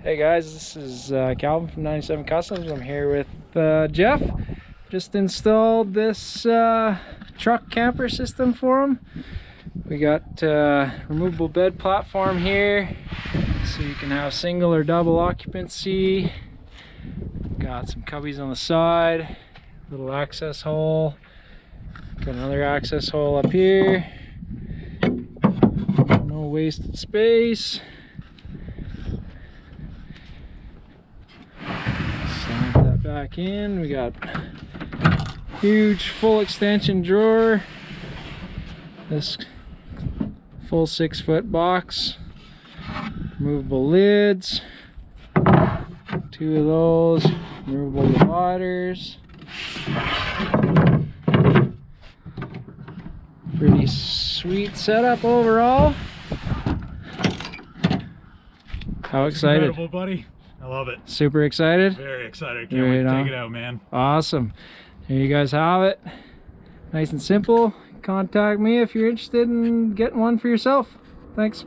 Hey guys, this is Calvin from 97 Customs. I'm here with Jeff. Just installed this truck camper system for him. We got removable bed platform here, so you can have single or double occupancy. Got some cubbies on the side, little access hole. Got another access hole up here. No wasted space. Slide that back in. We got huge full extension drawer. This full 6-foot box. Removable lids. 2 of those. Removable dividers. Pretty sweet setup overall. How excited? Incredible, buddy. I love it. Super excited? Very excited. Can't wait to take it out, man. Awesome. There you guys have it. Nice and simple. Contact me if you're interested in getting one for yourself. Thanks.